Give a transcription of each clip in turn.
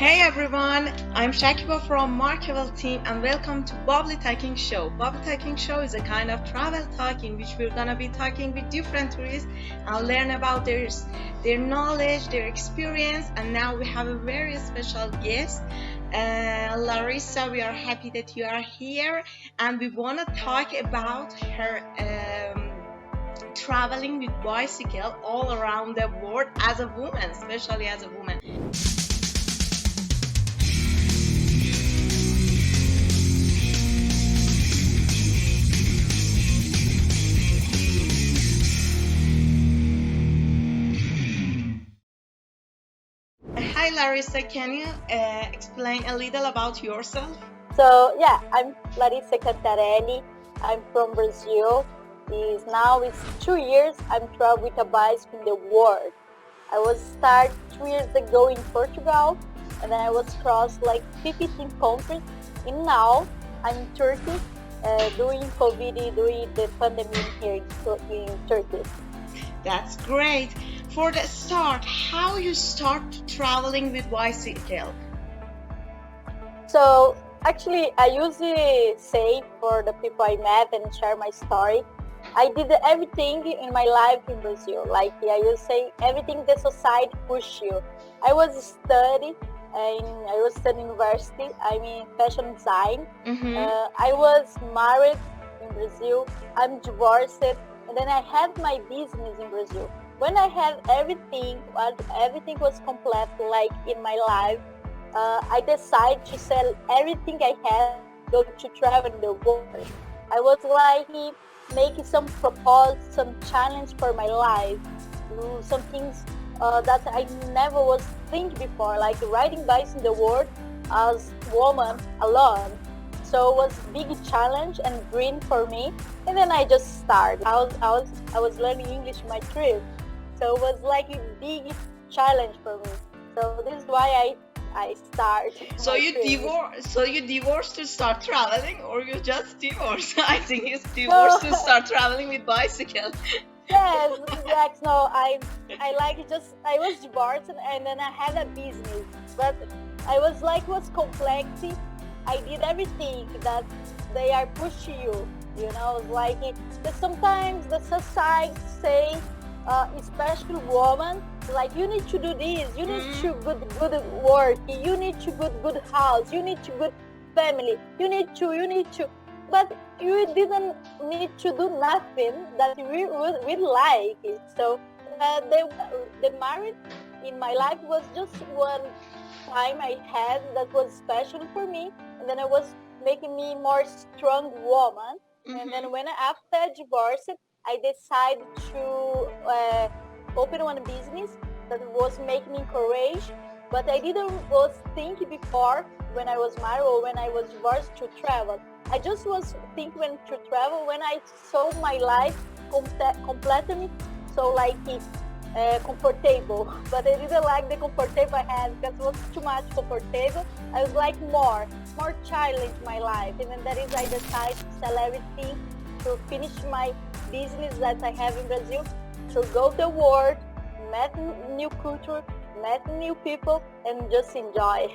Hey everyone, I'm Shakiba from Markable team and welcome to Bubbly Talking Show. Bubbly Talking Show is a kind of travel talking which we're gonna be talking with different tourists and learn about their knowledge, their experience. And now we have a very special guest, Larissa. We are happy that you are here and we wanna talk about her traveling with bicycle all around the world as a woman, especially as a woman. Hi Larissa, can you explain a little about yourself? I'm Larissa Cantarelli. I'm from Brazil. It's 2 years I'm traveling with a bicycle in the world. I was start 2 years ago in Portugal, and then I was crossed like 15 countries. And now I'm in Turkey, doing COVID, doing the pandemic here in Turkey. That's great. For the start, how you start traveling with bicycle? So actually, I usually say for the people I met and share my story, I did everything in my life in Brazil. Like I used to say, everything the society push you. I was studying, and I was studying university. I mean fashion design. I was married in Brazil. I'm divorced, and then I had my business in Brazil. When I had everything was complete, like in my life. I decided to sell everything I had, go to travel the world. I was like making some proposal, some challenge for my life, do some things that I never was think before, like riding bikes in the world as woman alone. So it was big challenge and dream for me. And then I just started. I was learning English in my trip, so it was like a big challenge for me. So this is why I start. So you divorced to start traveling, or you just divorced? I think you divorced to start traveling with bicycle. Yes, exactly. No, I like just I was divorced and then I had a business, but I was complex. I did everything that they are pushing you. Like sometimes the society say, especially woman, like you need to do this, you need to good work, you need to good house, you need to good family, you need to, but you didn't need to do nothing that we like it. So the marriage in my life was just one time I had that was special for me, and then it was making me more strong woman. And then when after divorce, I decided to open one business that was making me courage, but I didn't was think before when I was married or when I was divorced to travel. I just was thinking to travel when I saw my life completely so like comfortable, but I didn't like the comfortable I had because it was too much comfortable. I was like more challenge my life, and then that is I decided to sell everything to finish my business that I have in Brazil, to go the world, met new culture, met new people, and just enjoy.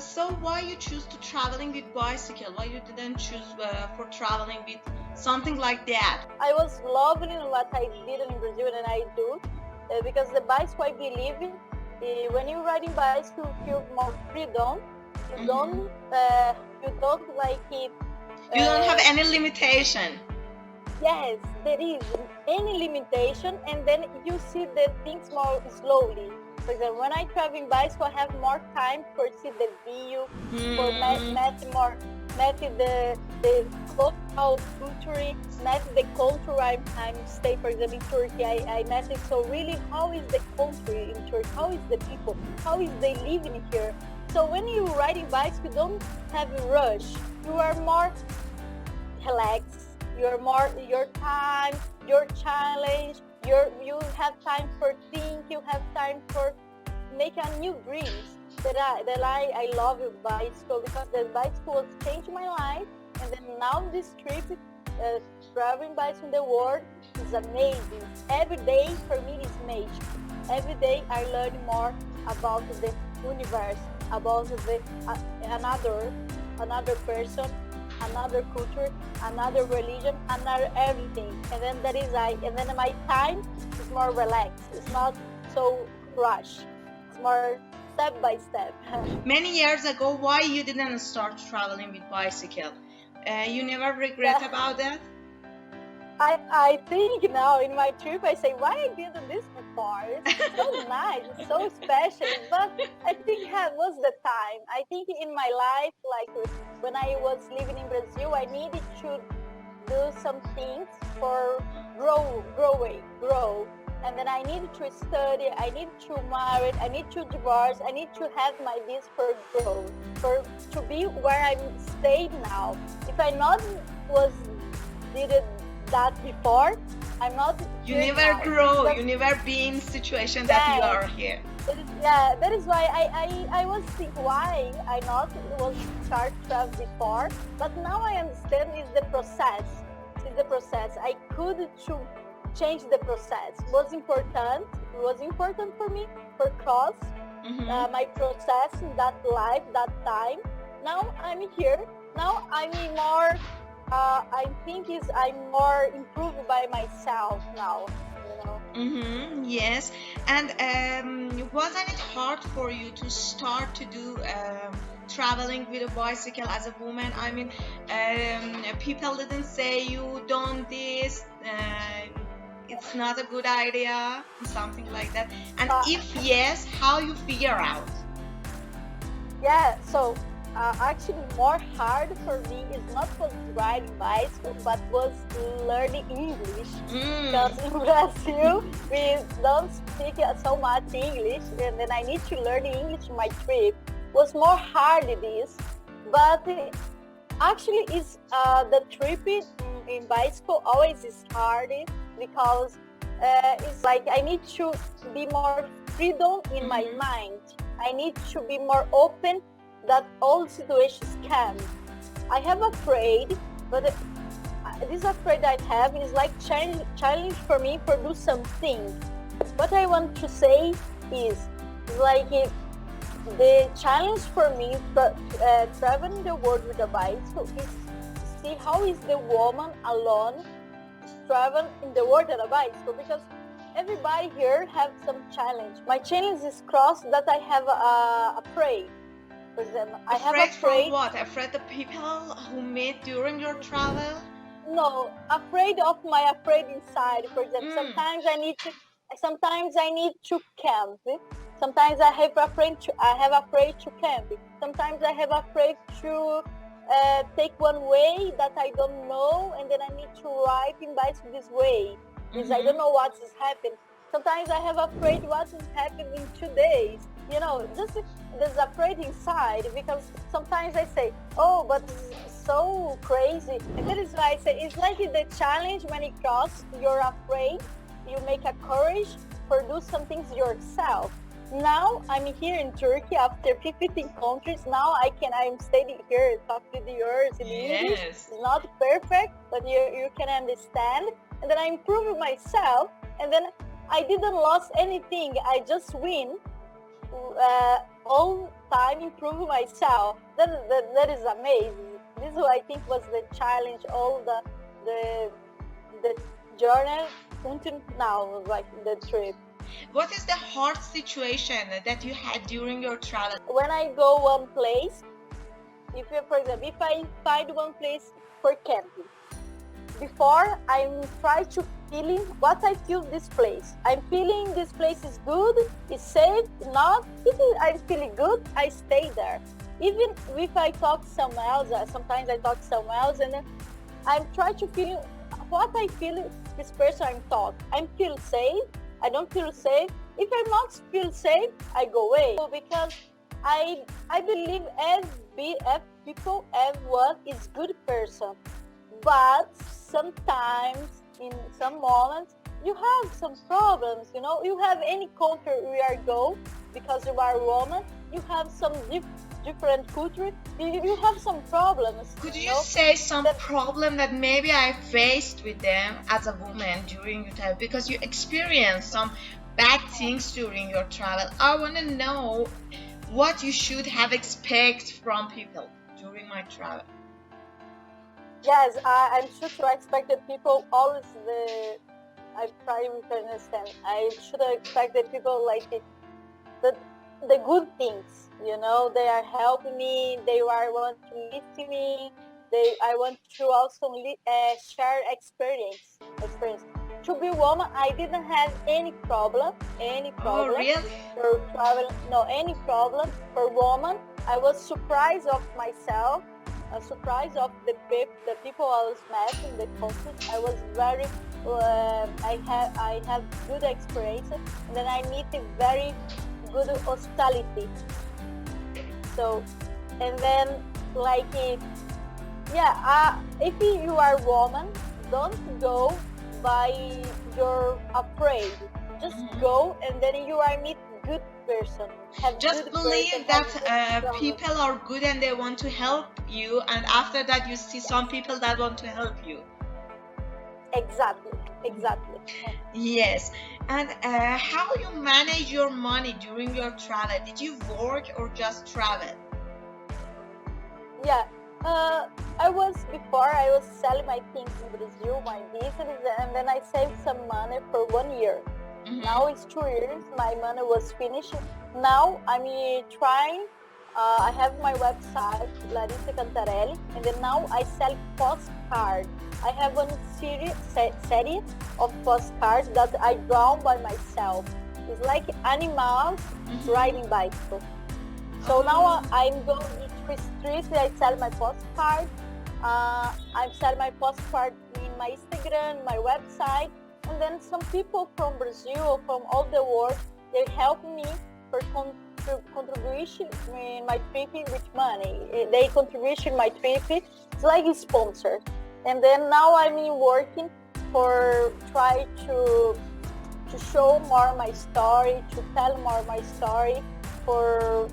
So why you choose to traveling with bicycle? Why you didn't choose for traveling with something like that? I was loving what I did in Brazil and I do, because the bicycle I believe in, when you riding bicycle you feel more freedom. You don't like it. You don't have any limitation. Yes, there is any limitation, and then you see the things more slowly. For example, when I travel in bicycle, I have more time for see the view, for met the local culture, met the culture I'm stay. For example, in Turkey, I met it. So really, how is the country in Turkey? How is the people? How is they living here? So when you riding bicycle, you don't have a rush. You are more relaxed. You're more your time, your challenge. You have time for think. You have time for make a new dreams. I love bicycle because the bicycle has changed my life, and then now this trip, traveling bicycle in the world is amazing. Every day for me is amazing. Every day I learn more about the universe, about another person, another culture, another religion, another everything. And then and then my time is more relaxed. It's not so rushed. It's more step by step. Many years ago, why you didn't start traveling with bicycle? You never regret about that? I think now in my trip I say, why I didn't this before? It's so nice, it's so special. But I think it was the time. I think in my life, like when I was living in Brazil, I needed to do some things for grow. And then I need to study, I need to marry, I need to divorce, I need to have my this for growth, to be where I'm stayed now. If I not did that before, I'm not. You never grow. You never be in situation that you are here. That is why I was thinking why I not was start travel before, but now I understand is the process. It's the process. I could to change the process. It was important for me for cross my process in that life, that time. Now I'm here. Now I'm more. I think I'm more improved by myself now. Yes. And wasn't it hard for you to start to do traveling with a bicycle as a woman? I mean, people didn't say you don't this. It's not a good idea, something like that. And if yes, how you figure out? Yeah. So. Actually, more hard for me is not was riding bicycle, but was learning English. Because in Brazil, we don't speak so much English, and then I need to learn English in my trip. Was more hard this, but actually is the trip in bicycle always is hard because it's like I need to be more freedom in my mind. I need to be more open that all situations can. I have afraid, but this afraid I have is like challenge for me for do something. What I want to say is like the challenge for me traveling the world with a bicycle is see how is the woman alone travel in the world on a bicycle, because everybody here have some challenge. My challenge is cross that I have afraid. For example, I have afraid. From what? Afraid the people who meet during your travel? No, afraid of my afraid inside. For example, sometimes I need to camp. Sometimes I have afraid to camp. Sometimes I have afraid to take one way that I don't know, and then I need to ride in bicycle this way because I don't know what is happening. Sometimes I have afraid what is happening in 2 days. Just there's afraid inside, because sometimes I say, oh, but it's so crazy. And that is why I say it's like the challenge when you cross, you're afraid, you make a courage for do some things yourself. Now I'm here in Turkey after 15 countries. Now I'm staying here talking to yours in English. It's not perfect, but you can understand. And then I improve myself, and then I didn't lose anything. I just win. All time improve myself. That is amazing. This is what I think was the challenge, all the journey until now, like the trip. What is the hard situation that you had during your travel? When I go one place, for example, if I find one place for camping, before I try to feeling what I feel this place. I'm feeling this place is good, it's safe, not. If I'm feeling good, I stay there. Even if I talk somewhere else, sometimes I talk somewhere else, and then I'm trying to feel what I feel this person I'm talking. I feel safe, I don't feel safe. If I'm not feel safe, I go away. Because I believe everyone is good person. But sometimes, in some moments, you have some problems, You have any culture where you go, because you are a woman, you have some different culture, you have some problems. Could you say some problem that maybe I faced with them as a woman during your time? Because you experienced some bad things during your travel. I want to know what you should have expect from people during my travel. Yes, I'm sure to expect that people always I try to understand. I should expect that people like it, the good things. You know, they are helping me. They are want to listen to me. I want to also share experience. To be woman, I didn't have any problem Oh, really? for travel. No, any problem for woman. I was surprised of myself, surprised of the people I was met in the country. I was very, I have good experience, and then I meet a very good hospitality. So, and then like it, yeah. If you are a woman, don't go by you're afraid. Just go, and then you are meet good person. Have Just good person. believe Have that good people are good and they want to help you, and after that you see some people that want to help you. Exactly. Yes. And how you manage your money during your travel? Did you work or just travel? Yeah. I was selling my things in Brazil, my business, and then I saved some money for 1 year. Now it's 2 years. My money was finished. Now I'm trying. I have my website, Larissa Cantarelli, and then now I sell postcards. I have one series of postcards that I draw by myself. It's like animals riding bicycle. So now I'm going to street. I sell my postcard. I sell my postcard in my Instagram, my website, and then some people from Brazil, from all the world, they help me for contribution in my trip with money. They contribution my trip. It's like a sponsor. And then now I'm working for try to show more my story, to tell more my story, for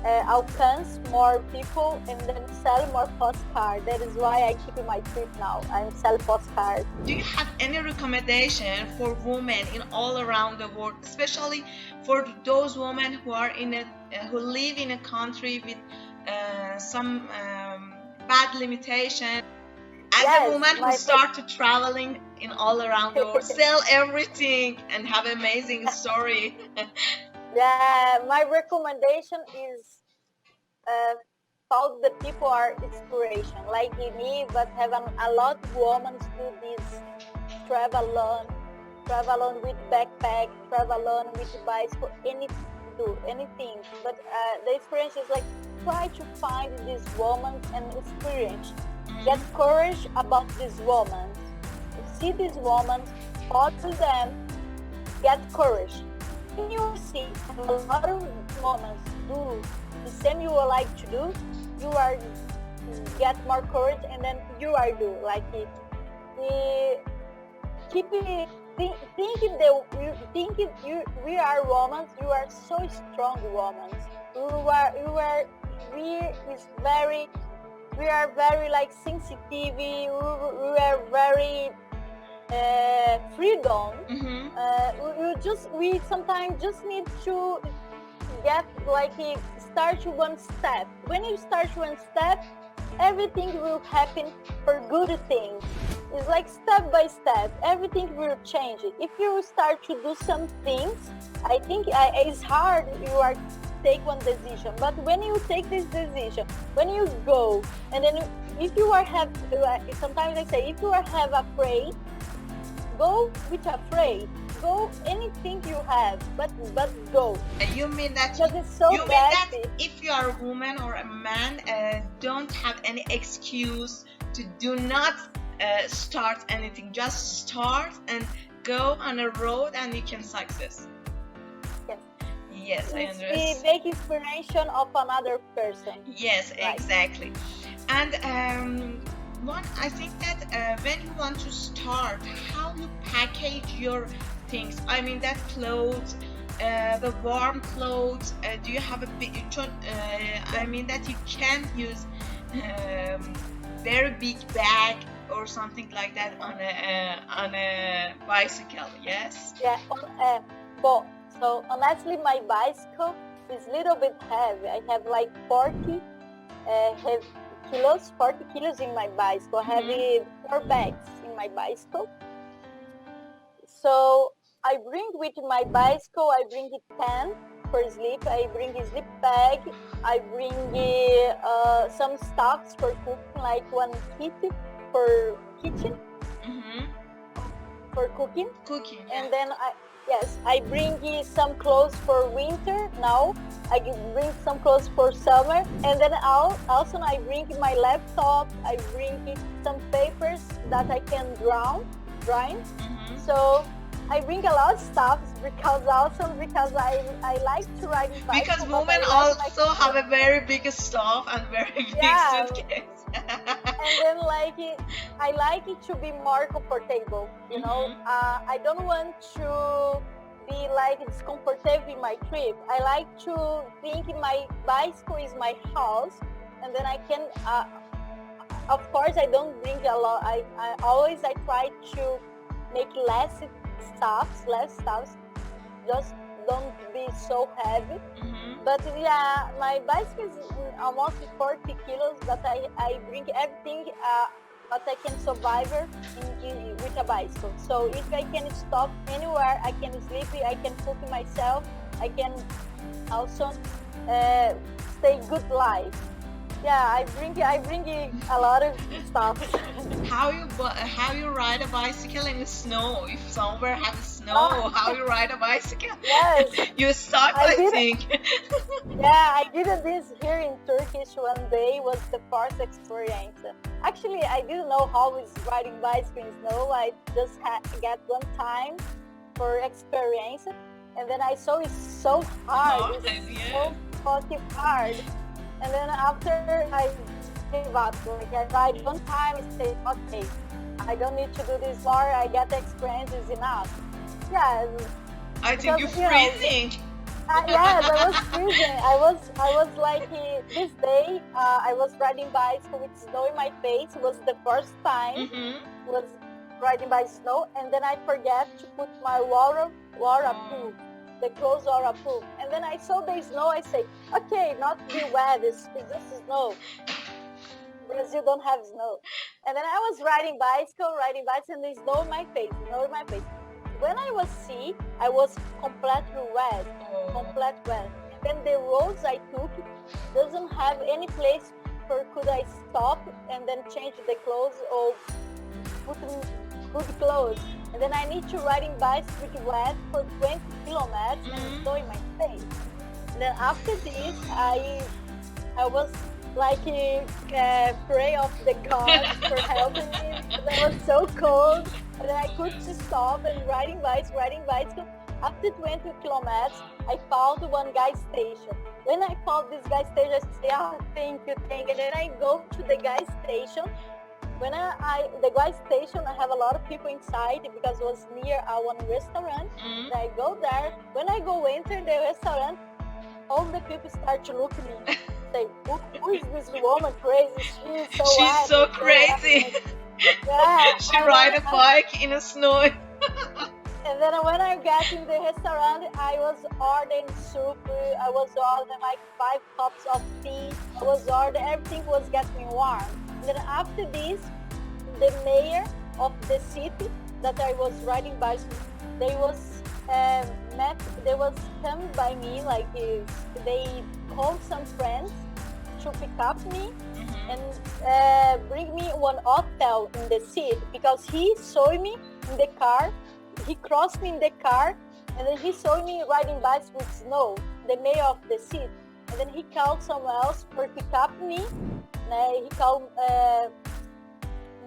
alcance more people, and then sell more postcards. That is why I keep my trip now. I sell postcards. Do you have any recommendation for women in all around the world, especially for those women who are who live in a country with some bad limitation? As a woman who started traveling in all around the world, sell everything and have amazing story. Yeah, my recommendation is follow the people are inspiration, like me, but have a lot of women do this travel alone with backpack, travel alone with bicycle, anything. But the experience is like try to find this woman and experience. Get courage about these women. See these women, follow them, get courage. When you see a lot of women do the same you would like to do, you are get more courage, and then you are do like it. Keep it. We are women. You are so strong women. We are very like sensitive. We are very freedom. We sometimes just need to get like start one step. When you start one step, everything will happen for good things. It's like step by step, everything will change. If you start to do some things, I think it's hard. You are take one decision, but when you take this decision, when you go, and then if you are have, sometimes I say, if you are have afraid, go with afraid. Go anything you have, but go. You mean that if you are a woman or a man, don't have any excuse to do not start anything. Just start and go on a road, and you can success. Yes, I understand. We make inspiration of another person. Yes, right. Exactly. And I think that when you want to start, how you package your things. I mean that clothes, the warm clothes. Do you have a big? I mean that you can't use very big bag or something like that on a bicycle. Yes. Yeah. So honestly, my bicycle is a little bit heavy. I have like 40 40 kilos in my bicycle. I have 4 bags in my bicycle. So I bring with my bicycle, I bring a tent for sleep. I bring a sleep bag. I bring some stuffs for cooking, like one kit for kitchen, for cooking. Cooking. And then I bring some clothes for winter now. I bring some clothes for summer. And then also I bring my laptop. I bring some papers that I can drawing. So I bring a lot of stuff because I like to ride bicycle. Because women also have a very big stuff and very big suitcase. And then I like it to be more comfortable, you know. I don't want to be like discomfortable in my trip. I like to think my bicycle is my house, and then I can of course I don't bring a lot. I try to make less stuffs, just don't be so heavy. But yeah, my bicycle is almost 40 kilos, but I bring everything that I can survive with a bicycle. So if I can stop anywhere, I can sleep, I can cook myself, I can also stay good life. Yeah, I bring a lot of stuff. How you ride a bicycle in the snow? If somewhere has snow, how you ride a bicycle? Yes. You stuck, I think. Yeah, I did this here in Turkish one day. Was the first experience. Actually, I didn't know how is riding bicycle in snow. I just get one time for experience, and then I saw it's so hard. It's so fucking hard. And then after I gave up, like I tried one time and say, okay, I don't need to do this more. I get the experience is enough. Yeah. I think you're freezing. Yes, I was freezing. I was like this day. I was riding bicycle with snow in my face. It was the first time was riding by snow, and then I forget to put my waterproof. The clothes are approved. And then I saw the snow, I say, okay, not be wet, it's just snow. Brazil don't have snow. And then I was riding bicycle, and there's snow in my face. When I was see, I was completely wet. And then the roads I took doesn't have any place for could I stop and then change the clothes or put good clothes. And then I need to riding bicycle with wet for 20 kilometers and snow in my face. And then after this, I was like pray of the gods for helping me because I was so cold. And then I couldn't stop and riding bicycle. After 20 kilometers, I found one gas station. When I found this gas station, I say, thank you. And then I go to the gas station. When the gas station, I have a lot of people inside because it was near one restaurant. And I go there. When I go enter the restaurant, all the people start to look at me. Say, who is this woman crazy? She's so crazy. Yeah. She ride a bike in the snow. And then when I got in the restaurant, I was ordering soup. I was ordering like 5 cups of tea. I was ordering, everything was getting warm. Then after this, the mayor of the city that I was riding bicycle, they was come by me, like they called some friends to pick up me and bring me one hotel in the city because he saw me in the car. He crossed me in the car and then he saw me riding bicycle with snow, the mayor of the city. And then he called someone else for pick up me. He called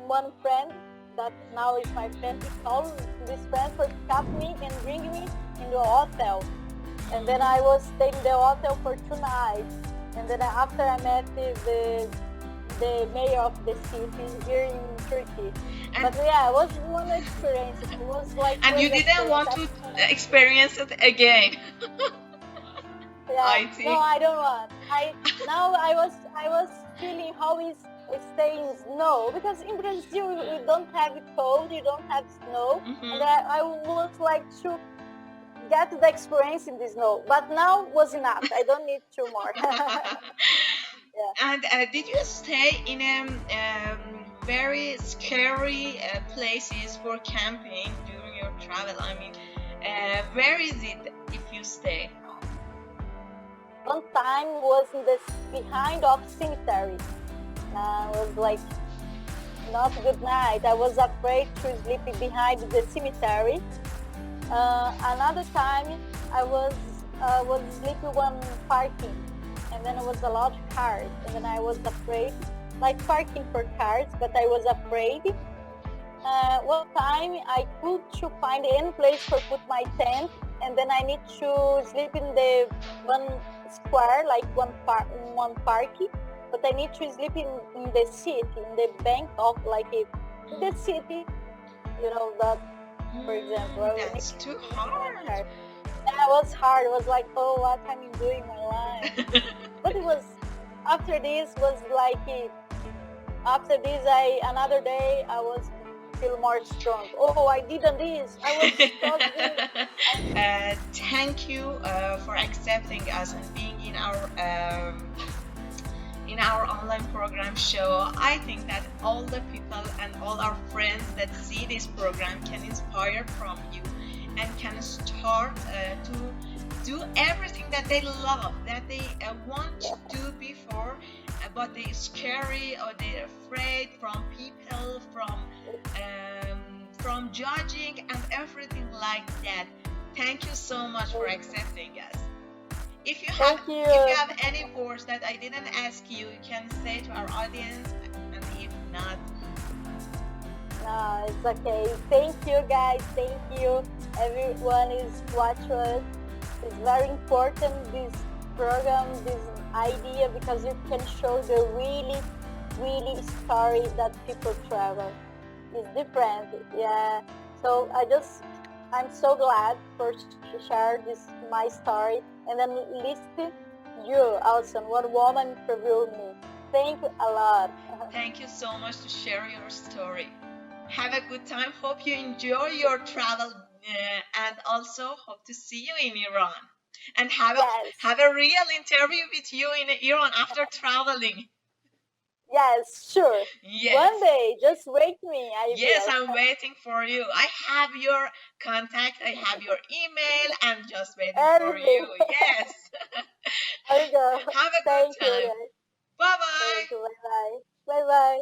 one friend that now is my friend. He called this friend for pick up me and bring me in the hotel. And then I was staying in the hotel for 2 nights. And then after I met the mayor of the city here in Turkey. But yeah, it was one experience. It was like. And you didn't want to experience it again. Yeah. I think. No, I don't want. I was feeling how is staying in snow because in Brazil you don't have cold, you don't have snow, and I was like to get the experience in the snow. But now was enough. I don't need two more. Yeah. And did you stay in very scary places for camping during your travel? I mean, where is it if you stay? One time was in the behind of cemetery. Was like not a good night. I was afraid to sleep behind the cemetery. Another time I was sleeping when parking, and then it was a lot of cars, and then I was afraid, like parking for cars, but I was afraid. One time I could to find any place for put my tent, and then I need to sleep in the one square, like one parking, but I need to sleep in the city, in the bank of like in the city, that, for example. That's too hard. That was hard. It was like, oh, what am I doing in my life? But it was, after this was like, after this, another day I was feel more strong. Oh, I didn't this. I was struggling. Thank you for accepting us and being in our online program show. I think that all the people and all our friends that see this program can inspire from you and can start to do everything that they love, that they want to do before, but they're scary or they're afraid from people, from judging and everything like that. Thank you so much for accepting us. If you have any words that I didn't ask you, you can say to our audience, and if not, no, it's okay. Thank you, guys. Thank you. Everyone is watching us. It's very important, this program, this idea, because you can show the really story that people travel. It's different, yeah. So I'm so glad for to share this my story, and then listen you also, one woman interviewed me. Thank you a lot. Thank you so much to share your story. Have a good time. Hope you enjoy your travel, and also hope to see you in Iran and have a real interview with you in Iran after traveling. Yes, sure. Yes. One day, just wait me. Yes, I'm waiting for you. I have your contact, I have your email. I'm just waiting for you. Yes. There you go. Have a good time. Bye-bye. Bye-bye. Bye-bye.